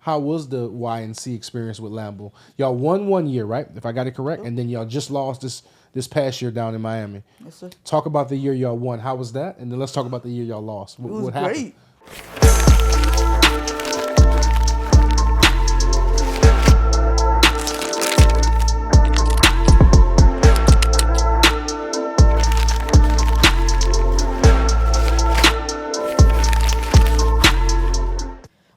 how was the YNC experience with Lambeau? Y'all won 1 year, right? If I got it correct, and then y'all just lost this past year down in Miami. Yes, sir. Talk about the year y'all won. How was that? And then let's talk about the year y'all lost. It was what happened? great.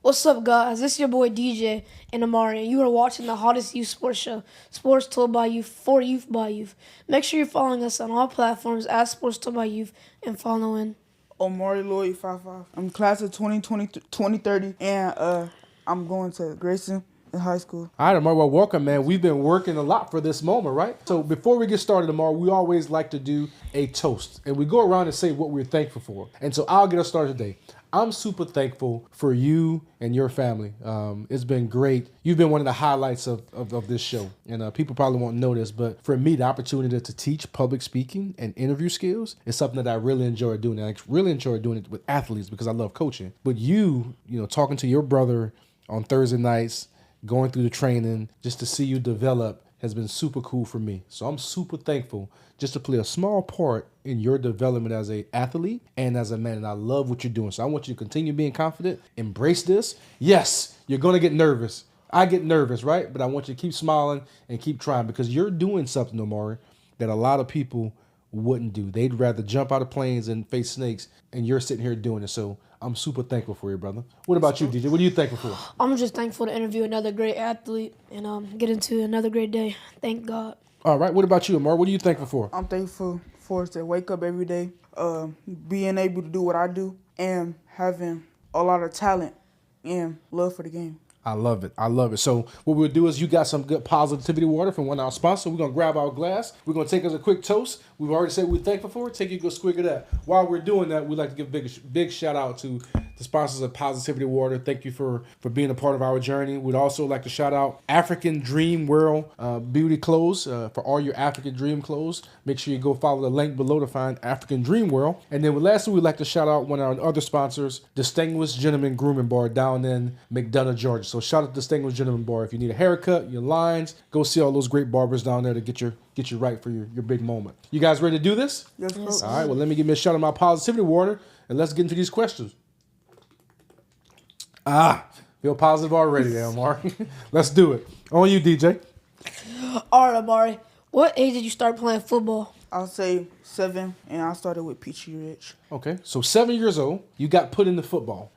What's up, guys? This is your boy DJ and Omari, and you are watching the hottest youth sports show, Sports Told by Youth for Youth by Youth. Make sure you're following us on all platforms at Sports Told by Youth and following Omari Lloyd, 5'5". I'm class of 2030, and I'm going to Grayson in high school. All right, Amar, well, welcome, man. We've been working a lot for this moment, right? So before we get started, Amar, we always like to do a toast, and we go around and say what we're thankful for. And so I'll get us started today. I'm super thankful for you and your family. It's been great. You've been one of the highlights of this show. And people probably won't know this, but for me, the opportunity to teach public speaking and interview skills is something that I really enjoy doing. And I really enjoy doing it with athletes because I love coaching. But you know, talking to your brother on Thursday nights, going through the training, just to see you develop has been super cool for me. So I'm super thankful just to play a small part in your development as an athlete and as a man. And I love what you're doing. So I want you to continue being confident, embrace this. Yes, you're going to get nervous. I get nervous, right? But I want you to keep smiling and keep trying because you're doing something, Omari, that a lot of people wouldn't do. They'd rather jump out of planes and face snakes, and you're sitting here doing it. So I'm super thankful for you, brother. What about you, DJ? What are you thankful for? I'm just thankful to interview another great athlete and get into another great day. Thank God. All right. What about you, Amar? What are you thankful for? I'm thankful for us to wake up every day, being able to do what I do, and having a lot of talent and love for the game. I love it. I love it. So what we'll do is you got some good positivity water from one of our sponsors. We're going to grab our glass. We're going to take us a quick toast. We've already said we're thankful for it. Take a good swig of that. While we're doing that, we'd like to give a big shout out to the sponsors of Positivity Water. Thank you for being a part of our journey. We'd also like to shout out African Dream World Beauty Clothes for all your African Dream clothes. Make sure you go follow the link below to find African Dream World. And then lastly, we'd like to shout out one of our other sponsors, Distinguished Gentleman Grooming Bar down in McDonough, Georgia. So shout out to Distinguished Gentleman Bar. If you need a haircut, your lines, go see all those great barbers down there to get you right for your big moment. You guys ready to do this? Yes, sir. All right, well, let me give me a shot of my positivity water, and let's get into these questions. Feel positive already there, Omari. Let's do it. On you, DJ. All right, Omari. What age did you start playing football? I'll say 7, and I started with Peachy Ridge. Okay, so 7 years old, you got put into football.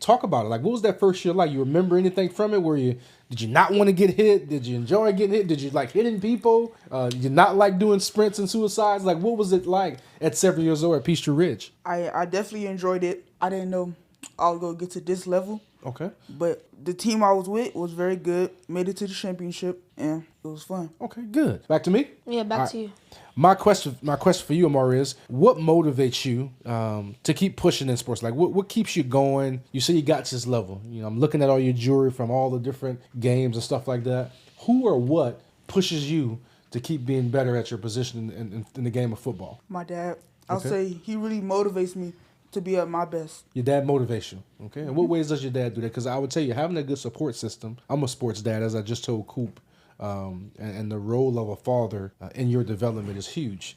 Talk about it. Like, what was that first year like? You remember anything from it? Did you not want to get hit? Did you enjoy getting hit? Did you like hitting people? Did you not like doing sprints and suicides? Like, what was it like at 7 years old at Peachtree Ridge? I definitely enjoyed it. I didn't know I was going to get to this level. Okay. But the team I was with was very good. Made it to the championship, and it was fun. Okay, good. Back to me? Yeah, back to you. My question for you, Omari, is what motivates you to keep pushing in sports? Like, what keeps you going? You say you got to this level. You know, I'm looking at all your jewelry from all the different games and stuff like that. Who or what pushes you to keep being better at your position in the game of football? My dad. I'll Okay. say he really motivates me to be at my best. Your dad motivates you, okay? And what ways does your dad do that? Because I would tell you, having a good support system, I'm a sports dad, as I just told Coop, and the role of a father in your development is huge.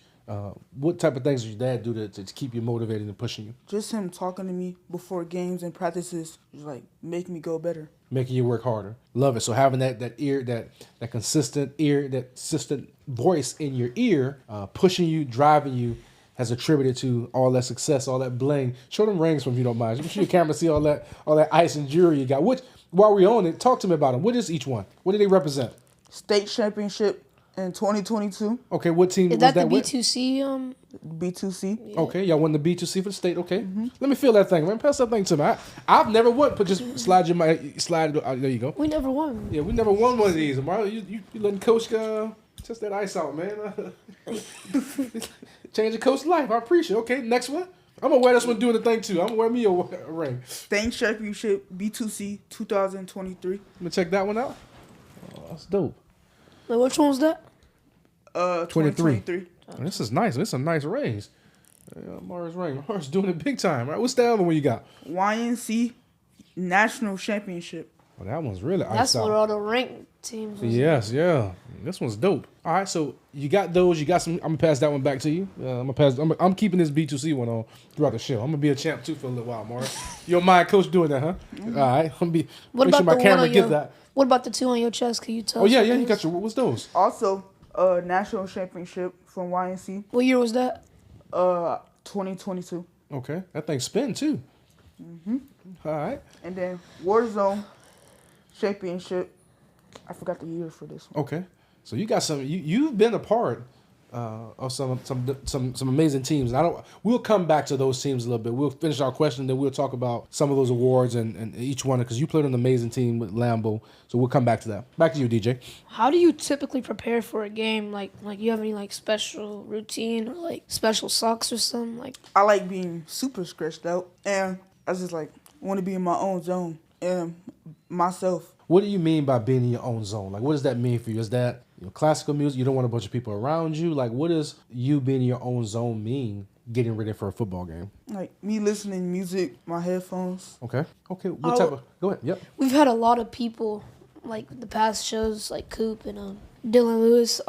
What type of things does your dad do to keep you motivated and pushing you? Just him talking to me before games and practices is like make me go better. Making you work harder. Love it. So having that ear, that consistent ear, that consistent voice in your ear, pushing you, driving you, has attributed to all that success, all that bling. Show them rings from if you don't mind. Make sure your camera see all that ice and jewelry you got. While we're on it, talk to me about them. What is each one? What do they represent? State championship in 2022. Okay, what team Is was that the that with? B2C? B2C. Okay, y'all won the B2C for the state. Okay, let me feel that thing, man. Pass that thing to me. I've never won. But just slide. There you go. We never won. Yeah, we never won one of these. Marlon, you letting Coach test that ice out, man. Change the coach's life. I appreciate it. Okay, next one. I'm going to wear this one doing the thing, too. I'm going to wear me a ring. State championship B2C 2023. Let me check that one out. Oh, that's dope. Wait, which one was that? 2023. Oh, this is nice. This is some nice rings. Mars ring. Mars doing it big time, right? What's the other one you got? YNC National Championship. Well, that one's really That's iced out. where all the ranked teams was. Yes, yeah. This one's dope. All right, so you got those. You got some. I'm gonna pass that one back to you. I'm keeping this B2C one on throughout the show. I'm gonna be a champ too for a little while, Mara. You don't mind Coach doing that, huh? All right. I'm gonna be. What make about sure my the one camera on get your? that. What about the 2 on your chest? Can you tell? Oh us yeah, what yeah. it You is? got your. What's those? Also, national championship from YNC, What year was that? 2022. Okay, that thing spin too. All right. And then Warzone championship. I forgot the year for this one. Okay. So you got some. You've been a part of some amazing teams. And we'll come back to those teams a little bit. We'll finish our question, then we'll talk about some of those awards and each one, because you played an amazing team with Lambeau. So we'll come back to that. Back to you, DJ. How do you typically prepare for a game? Like you have any like special routine or like special socks or something? Like I like being super stretched out, and I just like want to be in my own zone and myself. What do you mean by being in your own zone? Like, what does that mean for you? Is that classical music? You don't want a bunch of people around you? Like, what does you being in your own zone mean getting ready for a football game? Like me listening to music, my headphones. Okay. What type of... Go ahead. Yep. we've had a lot of people like the past shows like Coop and Dylan Lewis.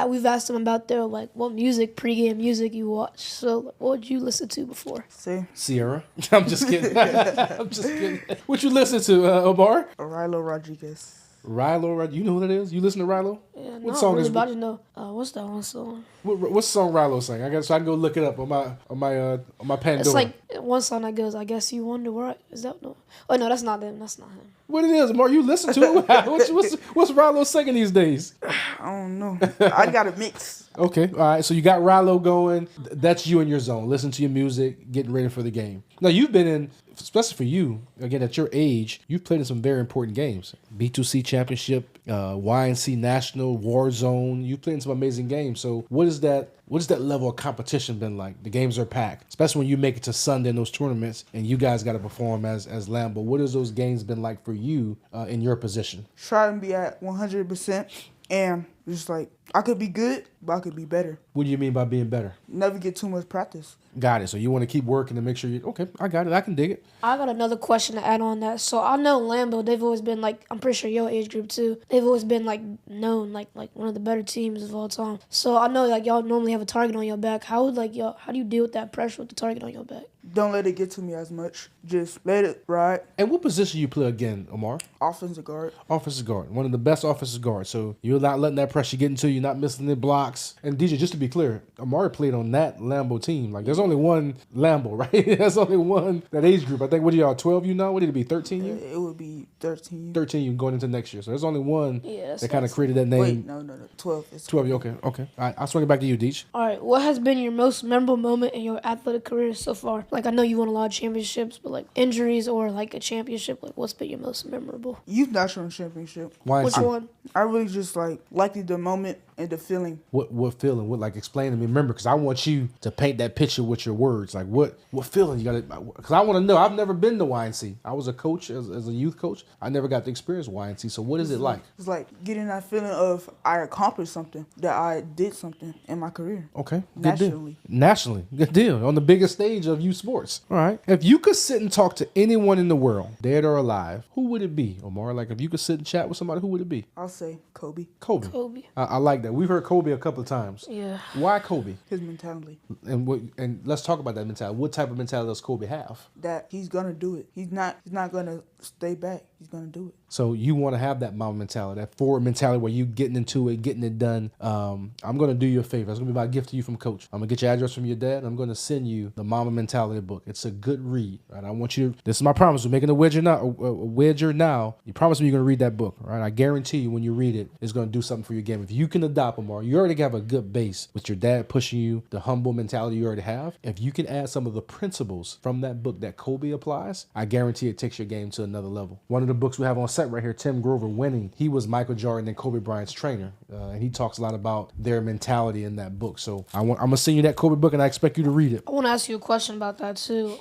We've asked them about their like what music, pregame music you watch. So like, what would you listen to before? Say Sierra. I'm just kidding. I'm just kidding. What you listen to, Omar? Rilo Rodriguez. Rilo, you know who that is? You listen to Rilo? Yeah, What not song really, is? but I just know what's that one song? What song Rilo sang? So I can go look it up on my Pandora. It's like one song that goes, "I guess you wonder where." Is that no? Oh no, that's not them. That's not him. What it is, Mark? You listen to it? What's Rilo singing these days? I don't know. I got a mix. Okay, all right. So you got Rilo going. That's you in your zone. Listen to your music, getting ready for the game. Now you've been in, especially for you, again at your age, you've played in some very important games. B2C Championship, YNC National, Warzone. You've played in some amazing games. So what is that level of competition been like? The games are packed, especially when you make it to Sunday in those tournaments and you guys got to perform as Lambeau. What has those games been like for you in your position? Try and be at 100%, and just like I could be good, but I could be better. What do you mean by being better? Never get too much practice. Got it. So you want to keep working to make sure okay, I got it. I can dig it. I got another question to add on that. So I know Lambeau, they've always been like, I'm pretty sure your age group too, they've always been like known like one of the better teams of all time. So I know like y'all normally have a target on your back. How do you deal with that pressure with the target on your back? Don't let it get to me as much. Just let it ride. And what position you play again, Omar? Offensive guard. Offensive guard. One of the best offensive guards. So you're not letting that pressure get into you, not missing the blocks. And DJ, just to be clear, Omari played on that Lambeau team. Like there's only one Lambeau, right? There's only one, that age group. I think, what are y'all, 12 you now? What did it be, 13 you? It would be 13. 13 you going into next year. So there's only one Yeah, that kind of created that name. Wait, no. 12. It's 12 you, okay. All right, I'll swing it back to you, Deej. All right, what has been your most memorable moment in your athletic career so far? Like I know you won a lot of championships, but like injuries or like a championship, like what's been your most memorable? Youth National Championship. Why? Which one? I really just liked the moment and the feeling. What feeling? What, like, explain to me? Remember, because I want you to paint that picture with your words. Like, what feeling you got to? Because I want to know. I've never been to YNC. I was a coach as a youth coach. I never got to experience YNC. So what is it like? It's like getting that feeling of I accomplished something, that I did something in my career. Okay, good Nationally. deal. Nationally, good deal. On the biggest stage of youth sports. All right. If you could sit and talk to anyone in the world, dead or alive, who would it be, Omar? Like, if you could sit and chat with somebody, who would it be? I'll say Kobe. Kobe. Kobe. I like that. We've heard Kobe a couple of times. Yeah. Why Kobe? His mentality. And let's talk about that mentality. What type of mentality does Kobe have? That he's gonna do it. He's not gonna stay back. He's gonna do it. So you want to have that mama mentality, that forward mentality where you getting into it, getting it done. I'm going to do you a favor. It's going to be my gift to you from Coach. I'm going to get your address from your dad. I'm going to send you the Mama Mentality book. It's a good read. Right? I want you to, this is my promise. We're making a wager now. You promise me you're going to read that book. Right? I guarantee you when you read it, it's going to do something for your game. If you can adopt them, or you already have a good base with your dad pushing you, the humble mentality you already have. If you can add some of the principles from that book that Kobe applies, I guarantee it takes your game to another level. One of the books we have on set right here, Tim Grover Winning, he was Michael Jordan and Kobe Bryant's trainer. And he talks a lot about their mentality in that book. So I'm going to send you that Kobe book, and I expect you to read it. I want to ask you a question about that too.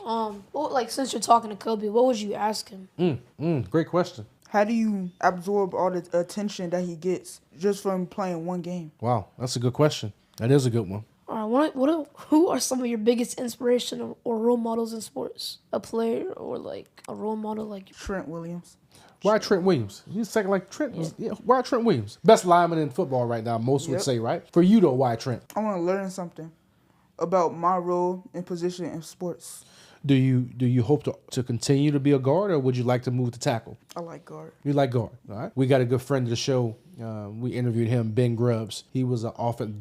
Since you're talking to Kobe, what would you ask him? Great question. How do you absorb all the attention that he gets just from playing one game? Wow, that's a good question. That is a good one. All right, who are some of your biggest inspiration or role models in sports? A player or like a role model like Trent Williams. Why Trent Williams? He's second like Trent. Yeah. Why Trent Williams? Best lineman in football right now, most would say, right? For you, though, why Trent? I want to learn something about my role and position in sports. Do you hope to continue to be a guard, or would you like to move to tackle? I like guard. You like guard, all right? We got a good friend of the show. We interviewed him, Ben Grubbs. He was an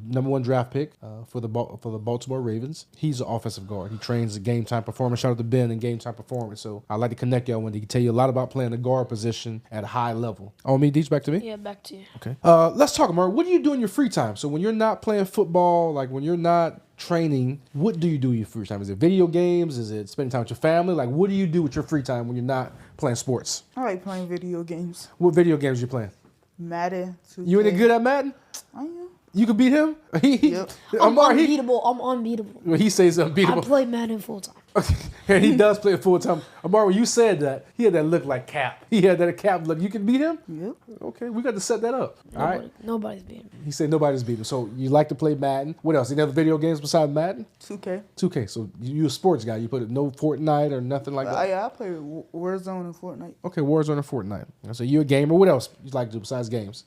number 1 draft pick for the Baltimore Ravens. He's an offensive guard. He trains the Game Time Performance. Shout out to Ben and Game Time Performance. So I'd like to connect y'all when he can tell you a lot about playing the guard position at a high level. Oh, me, Deej, back to me? Yeah, back to you. Okay. Let's talk, Omari. What do you do in your free time? So when you're not playing football, like when you're not training, what do you do in your free time? Is it video games? Is it spending time with your family? Like, what do you do with your free time when you're not playing sports? I like playing video games. What video games you playing? Madden. 2K. You any good at Madden? I am. You could beat him? Yep. I'm unbeatable. I'm unbeatable. He says unbeatable. I play Madden full time. And he does play full time. Omari, when you said that, he had that look like Cap. He had that Cap look. You can beat him? Yep. Okay, we got to set that up. All right. Nobody's beating me. He said nobody's beating him. So you like to play Madden. What else? Any other video games besides Madden? 2K. 2K. So you a sports guy. You put no Fortnite or nothing like that? I play Warzone and Fortnite. Okay, Warzone and Fortnite. So you a gamer. What else you like to do besides games?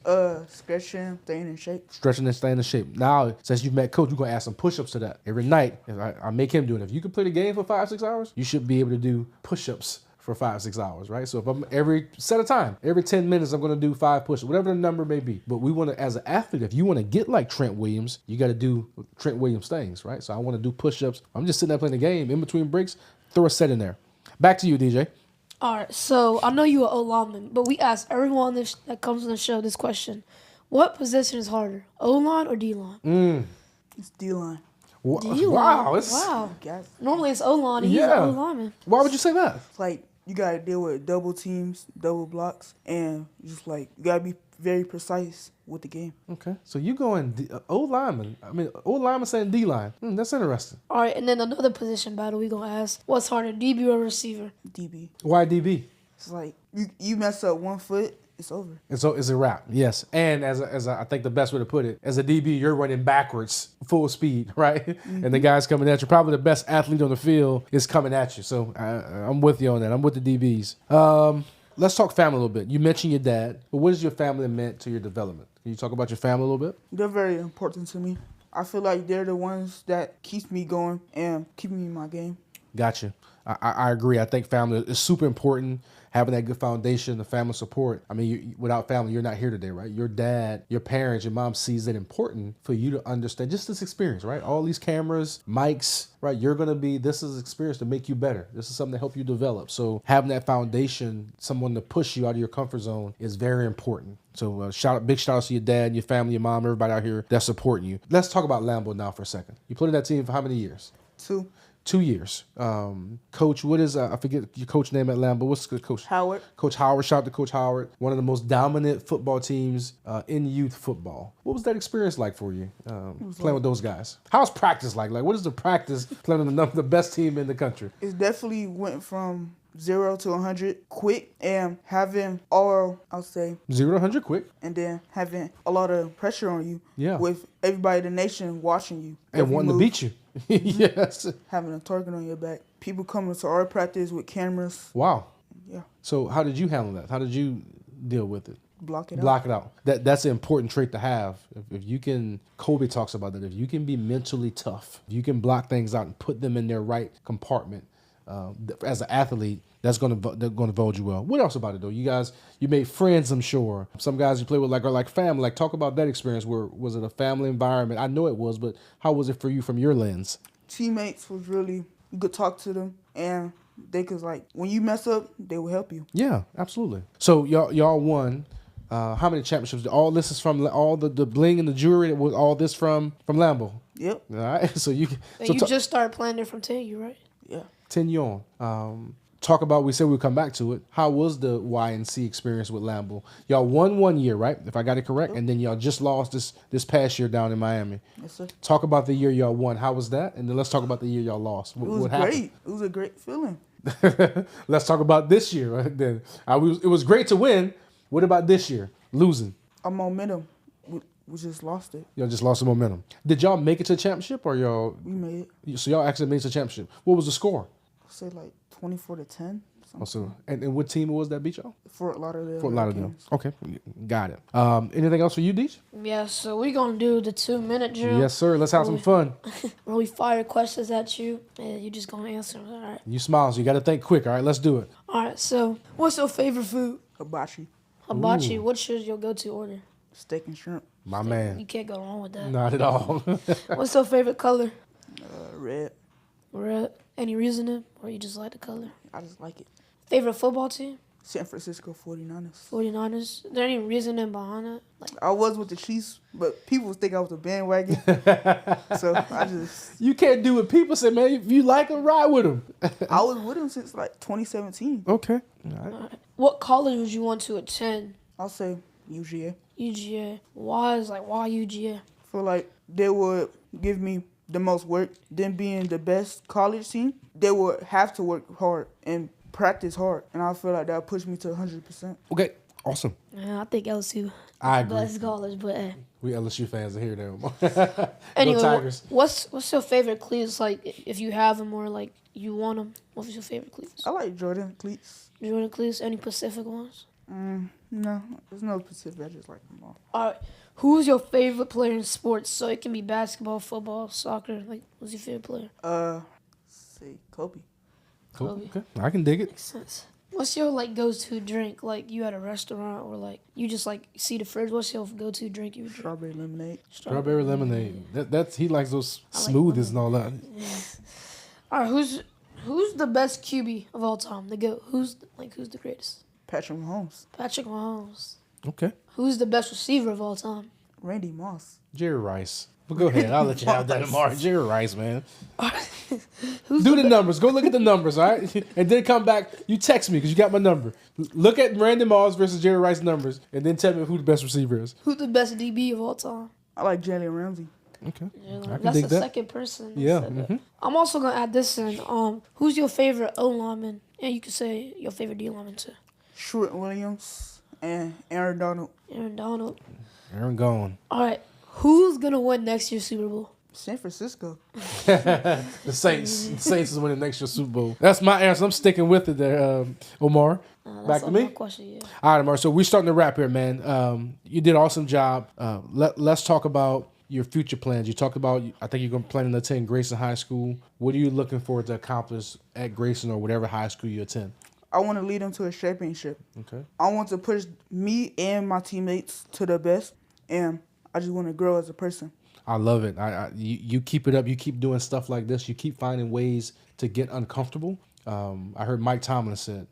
Stretching, staying in shape. Stretching and staying in shape. Now, since you've met Coach, you're going to add some push-ups to that. Every night, I make him do it. If you can play the game for 5-6 hours, you should be able to do push-ups for 5-6 hours, right? So if I'm set a time, every 10 minutes, I'm going to do 5 push-ups, whatever the number may be. But we want to, as an athlete, if you want to get like Trent Williams, you got to do Trent Williams things, right? So I want to do push-ups. I'm just sitting there playing the game. In between breaks, throw a set in there. Back to you, DJ. All right, so I know you are O-lineman, but we ask everyone that comes on the show this question. What position is harder, O-line or D-line? It's D-line. D-line. Wow. Wow. Guys, Normally it's O-line and he's an O-lineman. Why would you say that? it's like you got to deal with double teams, double blocks, and just like you got to be very precise with the game. Okay. So you going O-lineman. I mean, O-lineman saying D-line. That's interesting. All right, and then another position battle we going to ask. What's harder, DB or receiver? DB. Why DB? It's like you mess up 1 foot, it's over. And so it's a wrap, yes. And as I think the best way to put it, as a DB, you're running backwards, full speed, right? Mm-hmm. And the guy's coming at you. Probably the best athlete on the field is coming at you. So I'm with you on that. I'm with the DBs. Let's talk family a little bit. You mentioned your dad, but what has your family meant to your development? Can you talk about your family a little bit? They're very important to me. I feel like they're the ones that keeps me going and keep me in my game. Gotcha. I agree. I think family is super important. Having that good foundation, the family support. I mean, without family, you're not here today, right? Your dad, your parents, your mom sees it important for you to understand just this experience, right? All these cameras, mics, right? This is experience to make you better. This is something to help you develop. So having that foundation, someone to push you out of your comfort zone is very important. So big shout out to your dad, your family, your mom, everybody out here that's supporting you. Let's talk about Lambeau now for a second. You played in that team for how many years? 2. 2 years. Coach, what is, I forget your coach name at Lambeau. What's the coach? Howard. Coach Howard. Shout out to Coach Howard. One of the most dominant football teams in youth football. What was that experience like for you, playing with those guys? How's practice like? Like, what is the practice playing with the best team in the country? It definitely went from 0 to 100 quick and having all, I'll say, 0 to 100 quick. And then having a lot of pressure on you. Yeah. With everybody in the nation watching you. And wanting to beat you. Yes. Having a target on your back. People coming to our practice with cameras. Wow. Yeah. So how did you handle that? How did you deal with it? Block it out. That's an important trait to have. If you can, Kobe talks about that. If you can be mentally tough, if you can block things out and put them in their right compartment, as an athlete, they're going to vote you well. What else about it though? You made friends, I'm sure. Some guys you play with are like family. Like, talk about that experience. Was it a family environment? I know it was, but how was it for you from your lens? Teammates was really, you could talk to them and they could, like, when you mess up, they will help you. Yeah, absolutely. So y'all won. How many championships? All this is from all the bling and the jewelry. Was all this from Lambeau? Yep. All right. So you just started playing there from 10, you right? Yeah. 10 years on. Talk about, we said we'll come back to it. How was the YNC experience with Lambeau? Y'all won 1 year, right? If I got it correct. Yep. And then y'all just lost this past year down in Miami. Yes, sir. Talk about the year y'all won. How was that? And then let's talk about the year y'all lost. It was great. It was a great feeling. Let's talk about this year. Right? Then it was great to win. What about this year? Losing. Our momentum. We just lost it. Y'all just lost the momentum. Did y'all make it to the championship or y'all? We made it. So y'all actually made it to the championship. What was the score? I'd say like 24-10. Also, and what team was that beat y'all? Fort Lauderdale. Fort Lauderdale. Hurricanes. Okay, got it. Anything else for you, Deej? Yeah, so we're going to do the 2-minute drill. Yes, sir. Let's have some fun. Where we fire questions at you, and you're just going to answer them. All right. You smile, so you got to think quick. All right, let's do it. All right, so what's your favorite food? Hibachi. Hibachi. Ooh. What's your go-to order? Steak and shrimp. My You man. can't go wrong with that. Not at all. What's your favorite color? Red. Red. Any reasoning, or you just like the color? I just like it. Favorite football team? San Francisco 49ers. 49ers. Is there any reasoning behind it? Like, I was with the Chiefs, but people think I was a bandwagon. So I just, You can't do what people say, man. If you like them, ride with them. I was with them since like 2017. Okay. All right. what college would you want to attend? I'll say UGA. UGA. Why UGA? Feel like they would give me the most work. Them being the best college team, they would have to work hard and practice hard. And I feel like that would push me to 100%. Okay. Awesome. Yeah, I think LSU. I agree. Best college, but We LSU fans are here now. anyway, Go Tigers. what's your favorite cleats? Like, if you have them or like you want them, what's your favorite cleats? I like Jordan cleats. Jordan cleats. Any Pacific ones? No, there's no specific. I just like them all. All right. Who's your favorite player in sports? So it can be basketball, football, soccer. Like, who's your favorite player? Say Kobe. Cool. Kobe. Okay. I can dig it. Makes sense. What's your like go-to drink? Like you at a restaurant or like you just like see the fridge. What's your go-to drink you would drink? Strawberry lemonade. Strawberry lemonade. That's he likes those I like smoothies and all that. All right. Who's the best QB of all time? The GOAT. Who's the greatest? Patrick Mahomes. Patrick Mahomes. Okay. Who's the best receiver of all time? Randy Moss. Jerry Rice. But go ahead. I'll let you have that tomorrow. Jerry Rice, man. Who's Do the numbers. Go look at the numbers, all right? And then come back. You text me because you got my number. Look at Randy Moss versus Jerry Rice numbers, and then tell me who the best receiver is. Who's the best DB of all time? I like Jalen Ramsey. Okay. Yeah, I can that's dig the that. second person. that Yeah. said that. Mhm. I'm also gonna add this in. Who's your favorite O lineman? And you can say your favorite D lineman too. Short Williams and Aaron Donald. Aaron Donald. Aaron gone. All right. Who's gonna win next year's Super Bowl? San Francisco. The Saints. The Saints is winning next year's Super Bowl. That's my answer. I'm sticking with it there, Omar. That's Back to all me? my question, yeah. All right, Omar. So we're starting to wrap here, man. You did an awesome job. Let's talk about your future plans. You talked about, I think you're going to plan to attend Grayson High School. What are you looking forward to accomplish at Grayson or whatever high school you attend? I want to lead them to a championship. Okay. I want to push me and my teammates to the best, and I just want to grow as a person. I love it. You keep it up. You keep doing stuff like this. You keep finding ways to get uncomfortable. I heard Mike Tomlin said,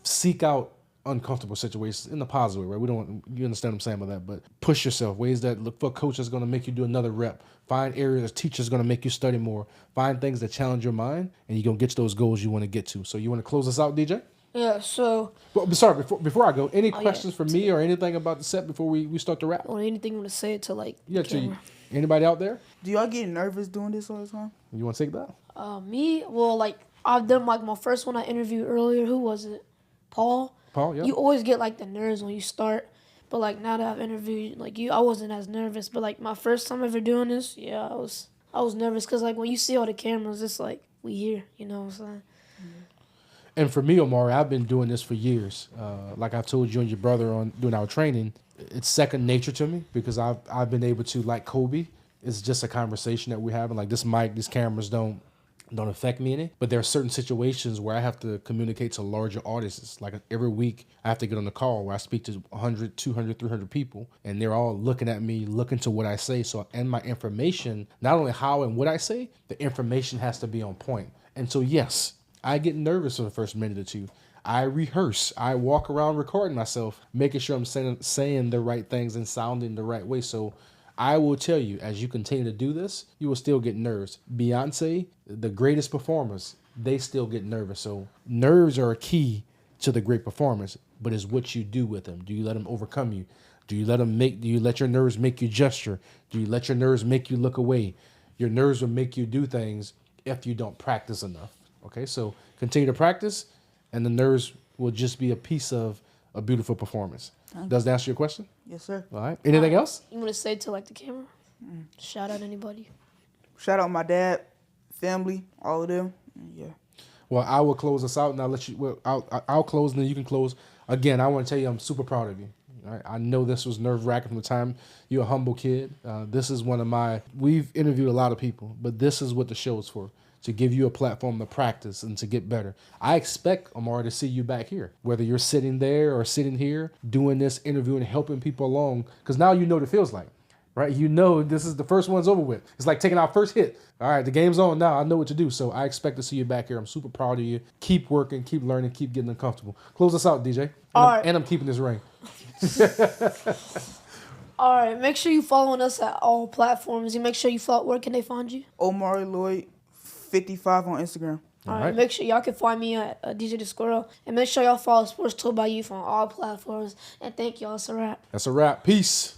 seek out uncomfortable situations in the positive way, right? We don't. You understand what I'm saying about that, but push yourself. Ways that look for a coach that's going to make you do another rep. Find areas, teachers going to make you study more. Find things that challenge your mind, and you're going to get to those goals you want to get to. So you want to close us out, DJ? Yeah, so Well, sorry, before I go, any yeah. questions for me or anything about the set before we start the wrap? or anything you want to say to like Yeah, the to camera? anybody out there? Do y'all get nervous doing this all the time? You want to take that? Me? Well, like I've done like my first one I interviewed earlier. Who was it? Paul. Paul, yeah. You always get like the nerves when you start, but like now that I've interviewed like you, I wasn't as nervous. But like my first time ever doing this, yeah, I was nervous because like when you see all the cameras, it's like we here, you know what I'm saying? And for me, Omari, I've been doing this for years. Like I told you and your brother on doing our training, it's second nature to me because I've been able to, like Kobe, it's just a conversation that we're having. Like this mic, these cameras don't affect me any. But there are certain situations where I have to communicate to larger audiences. Like every week, I have to get on the call where I speak to 100, 200, 300 people, and they're all looking at me, looking to what I say. So, and my information, not only how and what I say, the information has to be on point. And so, yes, I get nervous for the first minute or two. I rehearse. I walk around recording myself, making sure I'm saying the right things and sounding the right way. So I will tell you, as you continue to do this, you will still get nerves. Beyonce, the greatest performers, they still get nervous. So nerves are a key to the great performance, but it's what you do with them. Do you let them overcome you? Do you let your nerves make you gesture? Do you let your nerves make you look away? Your nerves will make you do things if you don't practice enough. Okay, so continue to practice, and the nerves will just be a piece of a beautiful performance. Does that answer your question? Yes, sir. All right. Anything else? You want to say to like the camera? Shout out anybody. Shout out my dad, family, all of them. Yeah. Well, I will close us out, and I'll let you. Well, I'll close, and then you can close. Again, I want to tell you, I'm super proud of you. All right? I know this was nerve-wracking from the time you're a humble kid. This is one of my. We've interviewed a lot of people, but this is what the show is for. To give you a platform to practice and to get better. I expect, Omari, to see you back here, whether you're sitting there or sitting here doing this interview and helping people along, because now you know what it feels like, right? You know this is the first one's over with. It's like taking our first hit. All right, the game's on now. I know what to do, so I expect to see you back here. I'm super proud of you. Keep working, keep learning, keep getting uncomfortable. Close us out, DJ. And I'm keeping this ring. All right, make sure you following us at all platforms. You make sure you follow. Where can they find you? Omari Lloyd 55 on Instagram. All right, make sure y'all can find me at DJ the Squirrel. And make sure y'all follow Sports Told by Youth on all platforms. And thank y'all. It's a wrap. That's a wrap. Peace.